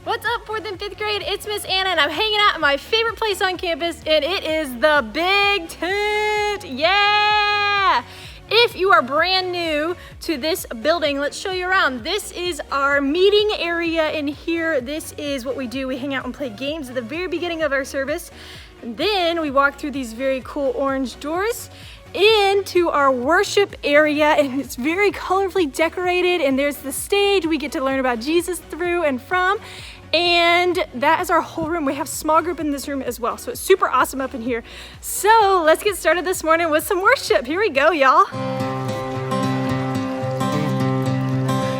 What's up, 4th and 5th grade? It's Miss Anna, and I'm hanging out at my favorite place on campus, and it is the Big Tent. Yeah! If you are brand new to this building, let's show you around. This is our meeting area in here. This is what we do. We hang out and play games at the very beginning of our service. And then we walk through these very cool orange doors into our worship area, and it's very colorfully decorated, and there's the stage we get to learn about Jesus through and from, and that is our whole room. We have small group in this room as well, so it's super awesome up in here. So let's get started this morning with some worship. Here we go, y'all.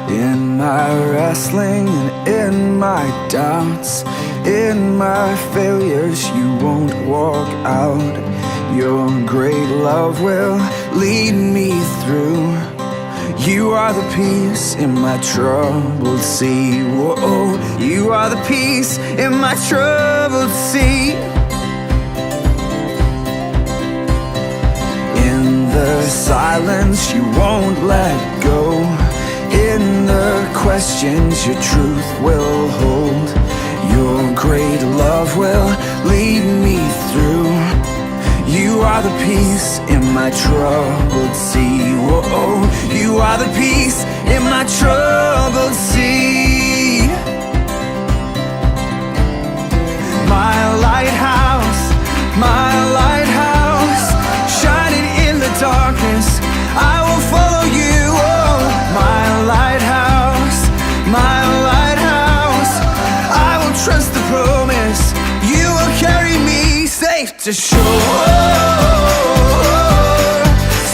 In my wrestling and in my doubts, in my failures, you won't walk out. Your great love will lead me through. You are the peace in my troubled sea. Whoa, you are the peace in my troubled sea. In the silence, you won't let go. In the questions, your truth will hold. Your great love will lead me through. You are the peace in my troubled sea. Whoa, you are the peace in my troubled sea. My lighthouse, shining in the darkness, I will follow you. Oh, my lighthouse, I will trust the promise. You will carry me safe to shore.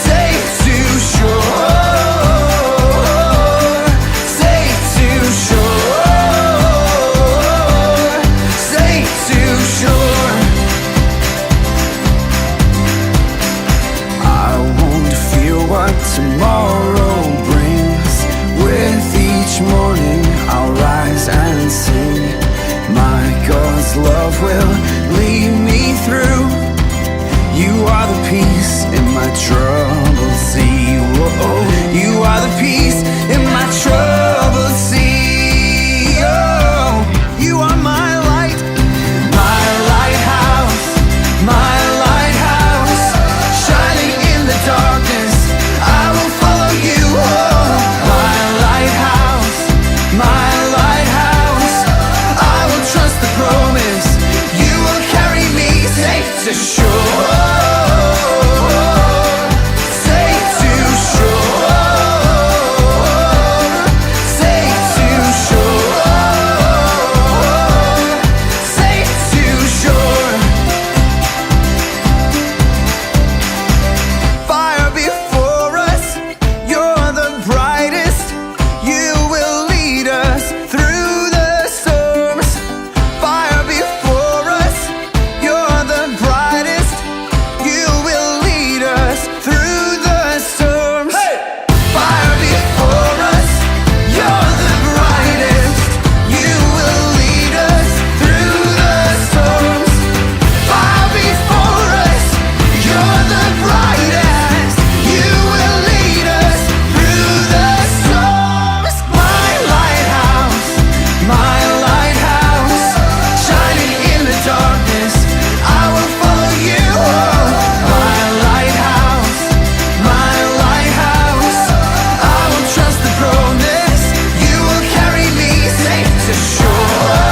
Safe to shore. Safe to shore. Safe to shore. I won't fear what tomorrow brings. With each morning I'll rise and sing. My God's love will lead me through. You are the peace in my troubled sea. Whoa, you are the peace in my troubled sea. Oh, you are my light, my lighthouse, shining in the darkness. I will follow you. Oh, my lighthouse, I will trust the promise. You will carry me safe to shore. Safe to shore. Safe to shore. Safe to shore. Fire before us, you're the brightest. You will lead us through the storms. Fire before us, you're the brightest. You will lead us through the storms. Hey! Fire before us, you're the brightest. You will lead us through the storms. Fire before us, you're the brightest. You will lead us through the storms. My lighthouse, shining in the darkness, I will follow you. Oh, my lighthouse, I will trust the promise. You will carry me safe to shore.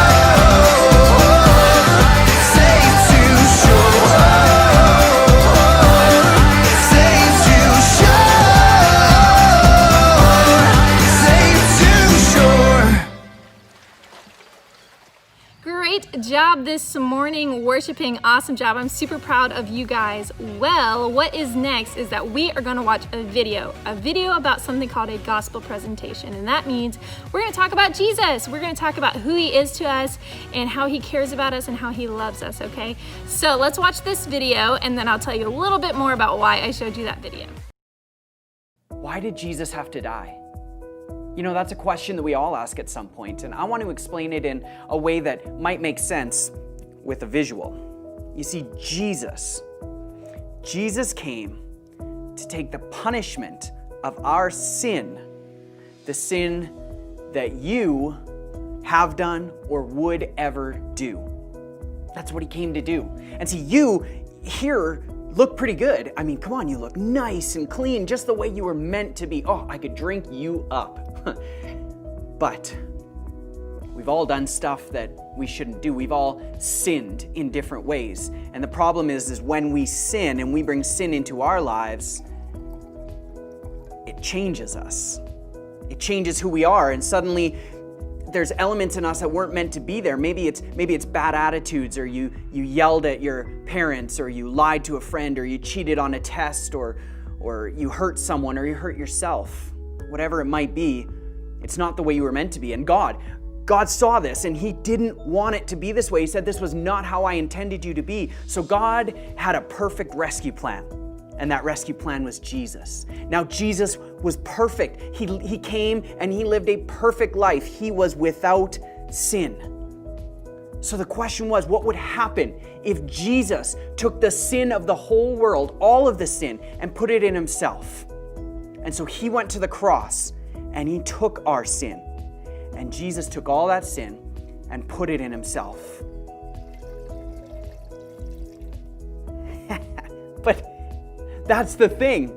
Safe to shore. Safe to shore. Safe to shore. Great job this morning worshiping. Awesome job. I'm super proud of you guys. Well, what is next is that we are going to watch a video about something called a gospel presentation. And that means we're going to talk about Jesus. We're going to talk about who he is to us and how he cares about us and how he loves us, okay? So let's watch this video, and then I'll tell you a little bit more about why I showed you that video. Why did Jesus have to die? You know, that's a question that we all ask at some point, and I want to explain it in a way that might make sense with a visual. You see, Jesus came to take the punishment of our sin, the sin that you have done, or would ever do. That's what he came to do. And see, you here look pretty good. I mean, come on, you look nice and clean, just the way you were meant to be. Oh, I could drink you up. But we've all done stuff that we shouldn't do. We've all sinned in different ways. And the problem is when we sin and we bring sin into our lives, it changes us. It changes who we are, and suddenly there's elements in us that weren't meant to be there. Maybe it's bad attitudes, or you yelled at your parents, or you lied to a friend, or you cheated on a test, or you hurt someone, or you hurt yourself. Whatever it might be, it's not the way you were meant to be. And God saw this, and he didn't want it to be this way. He said, this was not how I intended you to be. So God had a perfect rescue plan. And that rescue plan was Jesus. Now, Jesus was perfect. He came and he lived a perfect life. He was without sin. So the question was, what would happen if Jesus took the sin of the whole world, all of the sin, and put it in himself? And so he went to the cross and he took our sin. And Jesus took all that sin and put it in himself. But that's the thing,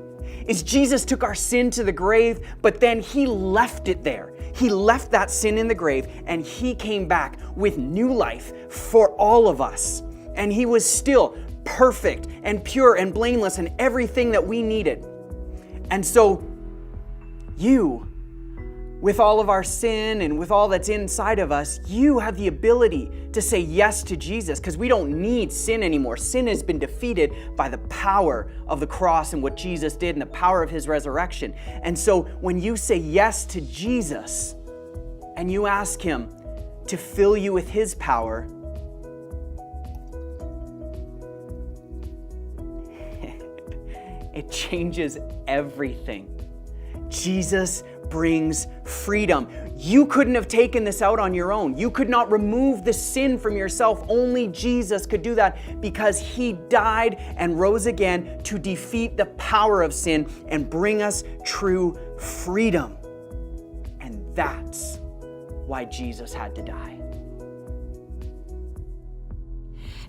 is Jesus took our sin to the grave, but then he left it there. He left that sin in the grave, and he came back with new life for all of us. And he was still perfect and pure and blameless and everything that we needed. And so you, with all of our sin and with all that's inside of us, you have the ability to say yes to Jesus, because we don't need sin anymore. Sin has been defeated by the power of the cross and what Jesus did and the power of his resurrection. And so when you say yes to Jesus and you ask him to fill you with his power, it changes everything. Jesus brings freedom. You couldn't have taken this out on your own. You could not remove the sin from yourself. Only Jesus could do that, because he died and rose again to defeat the power of sin and bring us true freedom. And that's why Jesus had to die.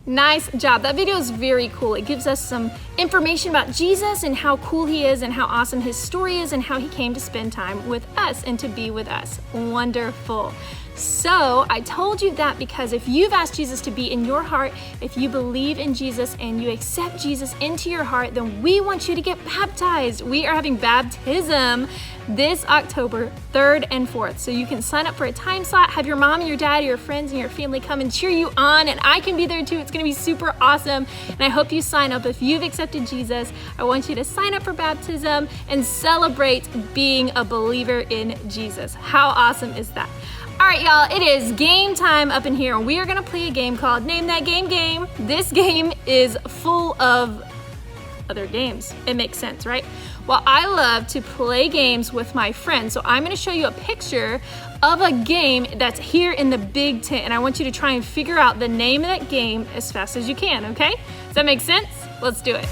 Nice job. That video is very cool. It gives us some information about Jesus and how cool he is and how awesome his story is and how he came to spend time with us and to be with us. Wonderful. So I told you that because if you've asked Jesus to be in your heart, if you believe in Jesus and you accept Jesus into your heart, then we want you to get baptized. We are having baptism this October 3rd and 4th. So you can sign up for a time slot, have your mom and your dad, your friends and your family come and cheer you on, and I can be there too. It's gonna be super awesome. And I hope you sign up. If you've accepted Jesus, I want you to sign up for baptism and celebrate being a believer in Jesus. How awesome is that? All right, y'all, it is game time up in here, and we are gonna play a game called Name That Game. This game is full of other games. It makes sense, right? Well, I love to play games with my friends, so I'm gonna show you a picture of a game that's here in the big tent, and I want you to try and figure out the name of that game as fast as you can, okay? Does that make sense? Let's do it.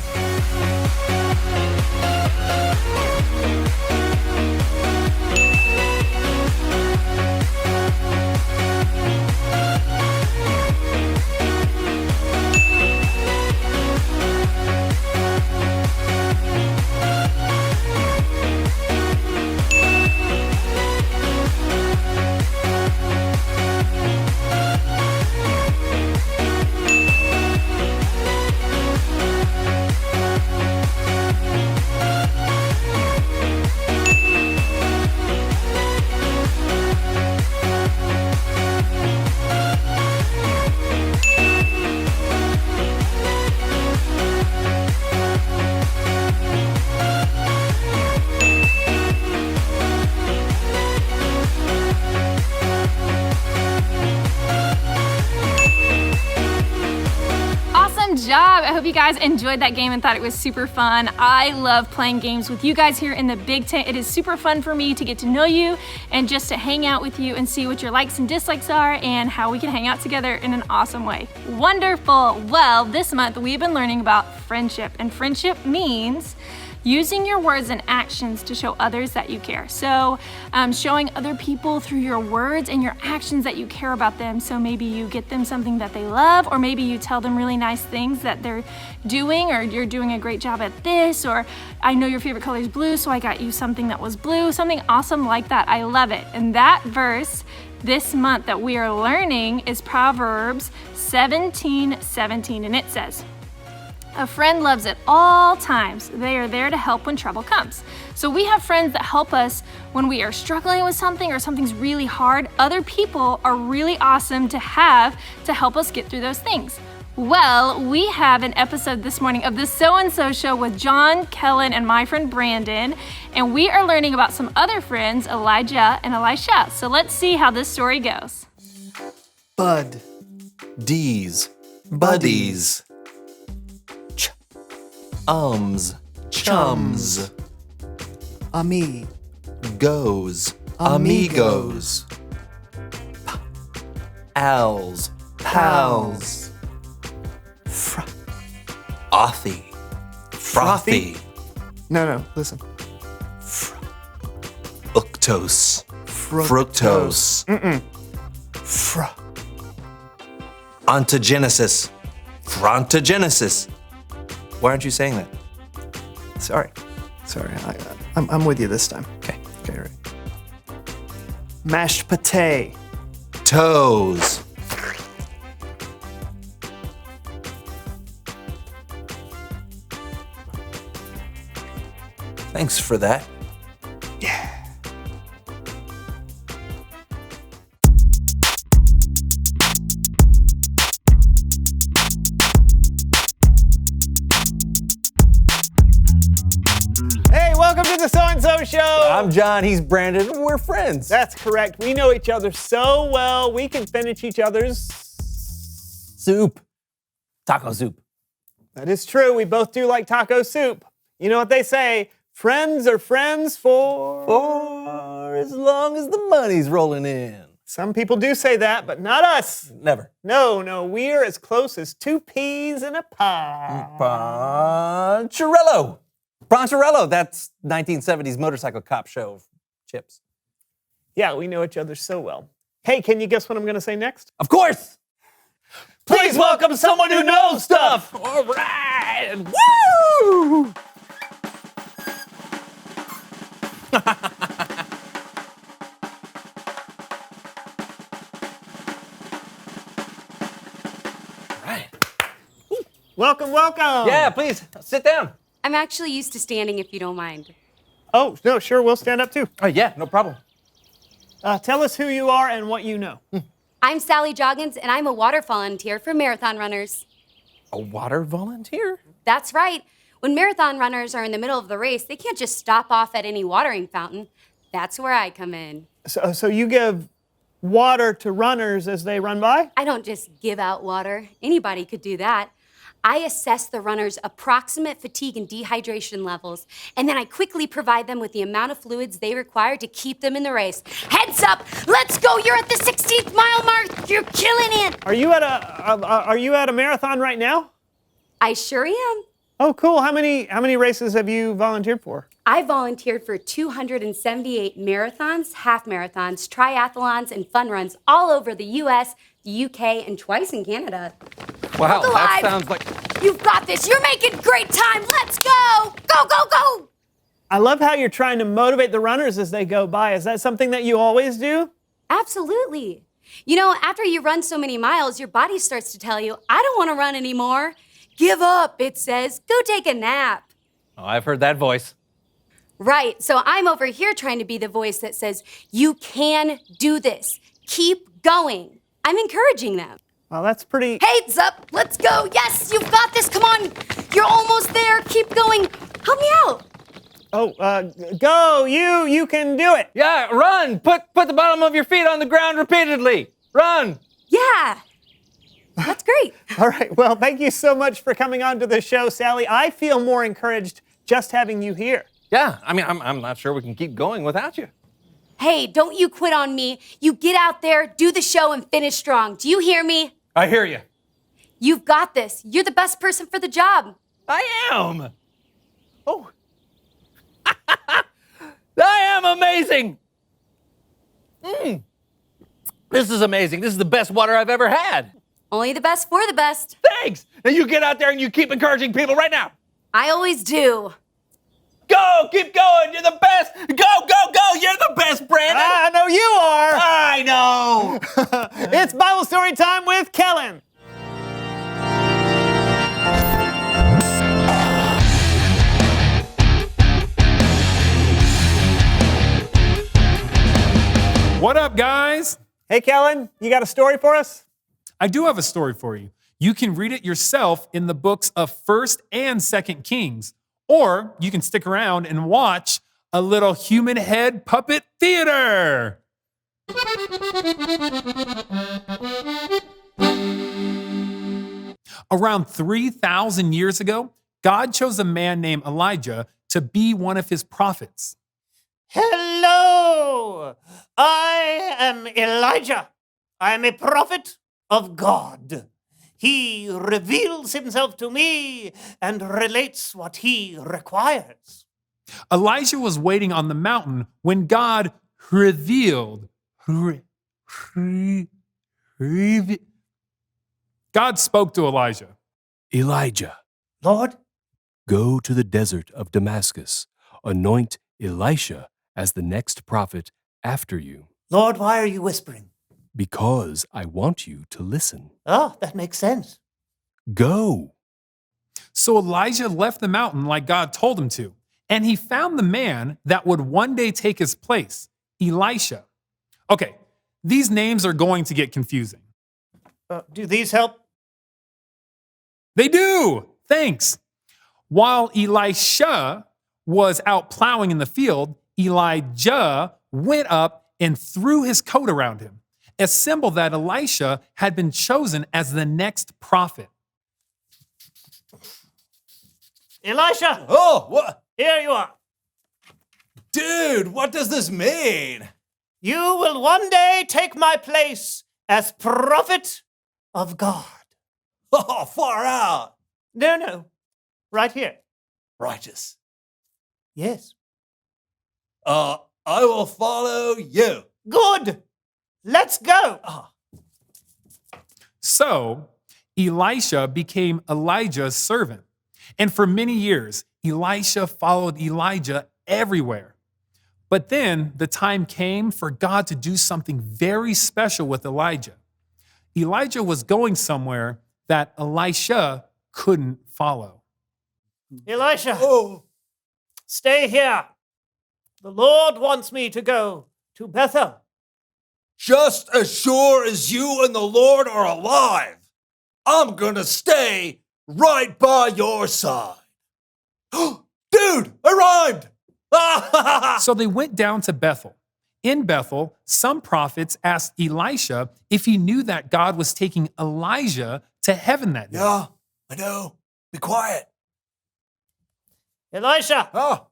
Job. I hope you guys enjoyed that game and thought it was super fun. I love playing games with you guys here in the big tent. It is super fun for me to get to know you and just to hang out with you and see what your likes and dislikes are and how we can hang out together in an awesome way. Wonderful. Well, this month we've been learning about friendship, and friendship means using your words and actions to show others that you care. So showing other people through your words and your actions that you care about them. So maybe you get them something that they love, or maybe you tell them really nice things that they're doing, or you're doing a great job at this, or I know your favorite color is blue, so I got you something that was blue, something awesome like that. I love it. And that verse this month that we are learning is Proverbs 17:17, and it says, "A friend loves at all times. They are there to help when trouble comes." So we have friends that help us when we are struggling with something or something's really hard. Other people are really awesome to have to help us get through those things. Well, we have an episode this morning of the So-and-So Show with John, Kellen, and my friend Brandon, and we are learning about some other friends, Elijah and Elisha. So let's see how this story goes. Bud, D's, buddies, chums, goes, amigos, pals, pals, frothy, No, listen. fructose, fructose, ontogenesis, frontogenesis. Why aren't you saying that? Sorry. I'm with you this time. Okay, right. Mashed pate. toes, thanks for that. Hey, welcome to the So-and-So Show. I'm John, he's Brandon, and we're friends. That's correct. We know each other so well, we can finish each other's Soup. Taco soup. That is true. We both do like taco soup. You know what they say, friends are friends for... For as long as the money's rolling in. Some people do say that, but not us. Never. No, we're as close as two peas in a pod. Poncherello. Poncherello, that's 1970s motorcycle cop show of chips. Yeah, we know each other so well. Hey, can you guess what I'm going to say next? Of course! Please welcome someone who knows stuff! All right! Woo! Right. Welcome. Yeah, please, sit down. I'm actually used to standing if you don't mind. Oh, no, sure, we'll stand up too. Oh, yeah, no problem. Tell us who you are and what you know. I'm Sally Joggins, and I'm a water volunteer for marathon runners. A water volunteer? That's right. When marathon runners are in the middle of the race, they can't just stop off at any watering fountain. That's where I come in. So you give water to runners as they run by? I don't just give out water. Anybody could do that. I assess the runners' approximate fatigue and dehydration levels, and then I quickly provide them with the amount of fluids they require to keep them in the race. Heads up! Let's go! You're at the 16th mile mark! You're killing it! Are you at a marathon right now? I sure am. Oh, cool. How many races have you volunteered for? I volunteered for 278 marathons, half marathons, triathlons, and fun runs all over the US, the UK, and twice in Canada. Wow, Look that alive. sounds like... You've got this. You're making great time. Let's go. Go, go, go. I love how you're trying to motivate the runners as they go by. Is that something that you always do? Absolutely. You know, after you run so many miles, your body starts to tell you, I don't want to run anymore. Give up, it says. Go take a nap. Oh, I've heard that voice. Right. So I'm over here trying to be the voice that says, you can do this. Keep going. I'm encouraging them. Well, that's pretty... Heads up. Let's go. Yes, you've got this. Come on. You're almost there. Keep going. Help me out. Oh, go. You can do it. Yeah, run! Put the bottom of your feet on the ground repeatedly. Run! Yeah. That's great. All right. Well, thank you so much for coming on to the show, Sally. I feel more encouraged just having you here. Yeah, I mean, I'm not sure we can keep going without you. Hey, don't you quit on me. You get out there, do the show, and finish strong. Do you hear me? I hear you. You've got this. You're the best person for the job. I am. Oh, I am amazing. This is amazing. This is the best water I've ever had. Only the best for the best. Thanks. Now you get out there and you keep encouraging people right now. I always do. Go, keep going. You're the best. Go, go, go. You're the best, Brandon. I know you are. I know. It's Bible story time with Kellen. What up, guys? Hey, Kellen, you got a story for us? I do have a story for you. You can read it yourself in the books of 1st and 2nd Kings, or you can stick around and watch a little human head puppet theater. Around 3,000 years ago, God chose a man named Elijah to be one of his prophets. Hello! I am Elijah. I am a prophet of God. He reveals himself to me and relates what he requires. Elijah was waiting on the mountain when God revealed. God spoke to Elijah. Elijah, Lord, go to the desert of Damascus. Anoint Elisha as the next prophet after you, Lord, why are you whispering? because I want you to listen. Oh, that makes sense. Go. So Elijah left the mountain like God told him to, and he found the man that would one day take his place, Elisha. Okay, these names are going to get confusing. Do these help? They do. Thanks. While Elisha was out plowing in the field, Elijah went up and threw his coat around him, a symbol that Elisha had been chosen as the next prophet. Elisha! Oh, what? Here you are. Dude, what does this mean? You will one day take my place as prophet of God. Oh, far out. No. Right here. Righteous. Yes. I will follow you. Good. Let's go. So Elisha became Elijah's servant. And for many years, Elisha followed Elijah everywhere. But then the time came for God to do something very special with Elijah. Elijah was going somewhere that Elisha couldn't follow. Elisha, Oh, stay here. The Lord wants me to go to Bethel. just as sure as you and the Lord are alive, I'm gonna stay right by your side. Dude, I rhymed! So they went down to Bethel. In Bethel, some prophets asked Elisha if he knew that God was taking Elijah to heaven that day. Yeah, I know. Be quiet. Elisha, Oh,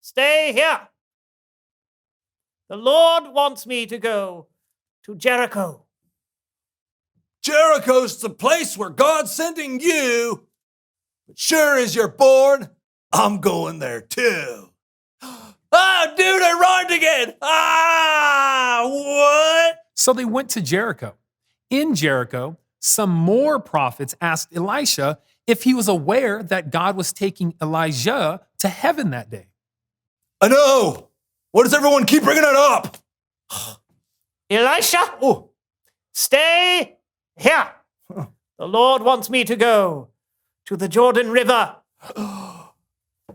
stay here. The Lord wants me to go to Jericho. Jericho's the place where God's sending you. But sure as you're born, I'm going there too. Ah, dude, I rhymed again. Ah, what? So they went to Jericho. In Jericho, some more prophets asked Elisha if he was aware that God was taking Elijah to heaven that day. I know. What does everyone keep bringing it up? Elisha, Oh, stay here. The Lord wants me to go to the Jordan River.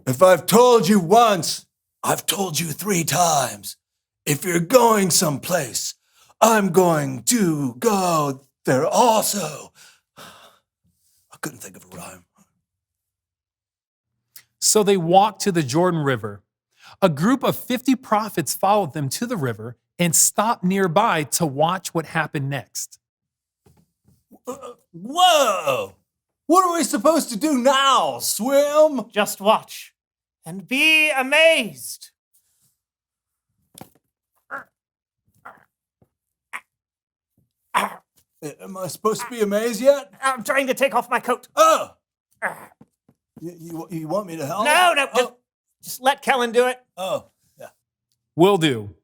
if I've told you once, I've told you 3 times. If you're going someplace, I'm going to go there also. I couldn't think of a rhyme. So they walked to the Jordan River. A group of 50 prophets followed them to the river and stopped nearby to watch what happened next. Whoa! What are we supposed to do now? Swim? Just watch and be amazed. Am I supposed to be amazed yet? I'm trying to take off my coat. Oh! You want me to help? No, Oh, just let Kellen do it. oh, yeah. Will do.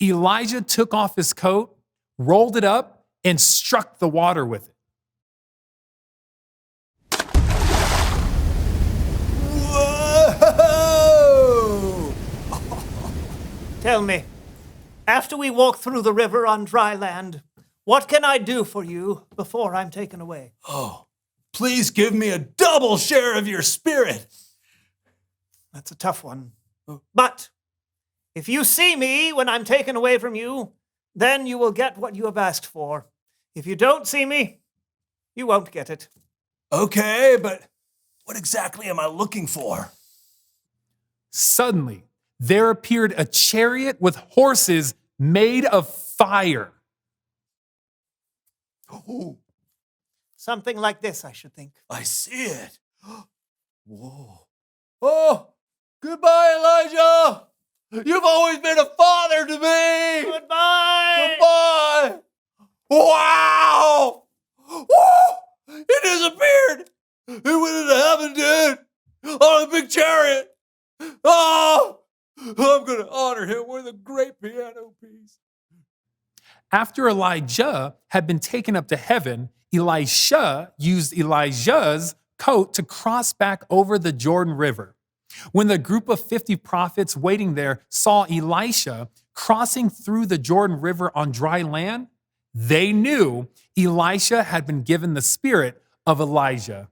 Elijah took off his coat, rolled it up, and struck the water with it. Whoa! Tell me, after we walk through the river on dry land, what can I do for you before I'm taken away? Oh, please give me a double share of your spirit. That's a tough one. But if you see me when I'm taken away from you, then you will get what you have asked for. If you don't see me, you won't get it. Okay, but what exactly am I looking for? Suddenly, there appeared a chariot with horses made of fire. Oh, Something like this, I should think. I see it. Whoa. Oh, goodbye, Elijah. You've always been a father to me. Goodbye! Goodbye. Wow. Whoa. It disappeared. It went into heaven, dude. On a big chariot. Oh, I'm going to honor him with a great piano piece. After Elijah had been taken up to heaven, Elisha used Elijah's coat to cross back over the Jordan River. When the group of 50 prophets waiting there saw Elisha crossing through the Jordan River on dry land, they knew Elisha had been given the spirit of Elijah.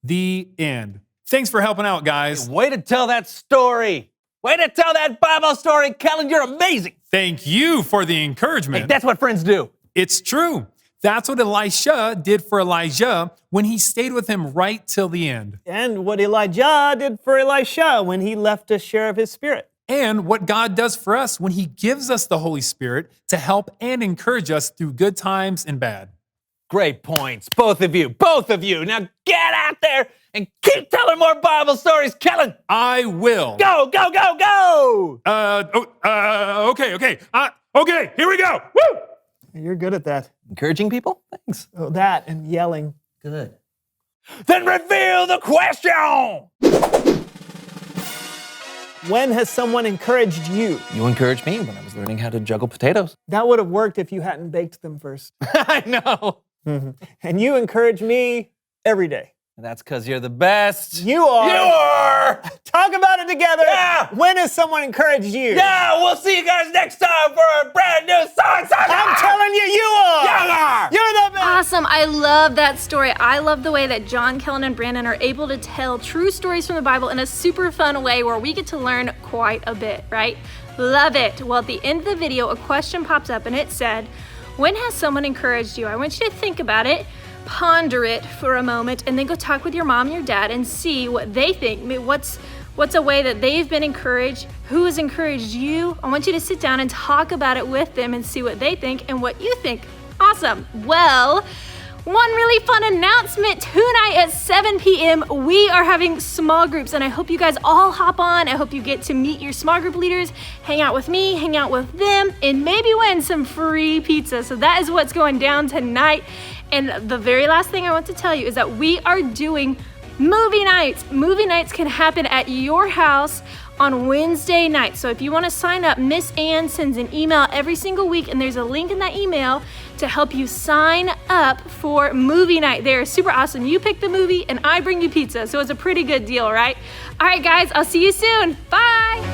The end. Thanks for helping out, guys. Way to tell that story. Way to tell that Bible story, Kellen. You're amazing. Thank you for the encouragement. Hey, that's what friends do. It's true. That's what Elisha did for Elijah when he stayed with him right till the end. And what Elijah did for Elisha when he left a share of his spirit. And what God does for us when he gives us the Holy Spirit to help and encourage us through good times and bad. Great points, both of you. Now get out there and keep telling more Bible stories, Kellen. I will. Go, go, go, go. Okay, here we go. Woo! You're good at that. Encouraging people? Thanks. Oh, that and yelling. Good. Then reveal the question. When has someone encouraged you? You encouraged me when I was learning how to juggle potatoes. That would have worked if you hadn't baked them first. I know. And you encourage me every day. And that's because you're the best. You are. You are. Talk about it together. Yeah. When has someone encouraged you? Yeah, we'll see you guys next time for a brand new song. I'm telling you, you are. You are. You're the best. Awesome. I love that story. I love the way that John, Kellen, and Brandon are able to tell true stories from the Bible in a super fun way where we get to learn quite a bit, right? Love it. Well, at the end of the video, a question pops up and it said, when has someone encouraged you? I want you to think about it, ponder it for a moment, and then go talk with your mom and your dad and see what they think. I mean, what's a way that they've been encouraged? Who has encouraged you? I want you to sit down and talk about it with them and see what they think and what you think. Awesome. Well, one really fun announcement. Tonight at 7 p.m., we are having small groups, and I hope you guys all hop on. I hope you get to meet your small group leaders, hang out with me, hang out with them, and maybe win some free pizza. So that is what's going down tonight. And the very last thing I want to tell you is that we are doing movie nights. Movie nights can happen at your house on Wednesday night. So if you want to sign up, Miss Ann sends an email every single week, and there's a link in that email to help you sign up for movie night. They're super awesome. You pick the movie and I bring you pizza. So it's a pretty good deal, right? All right, guys, I'll see you soon. Bye.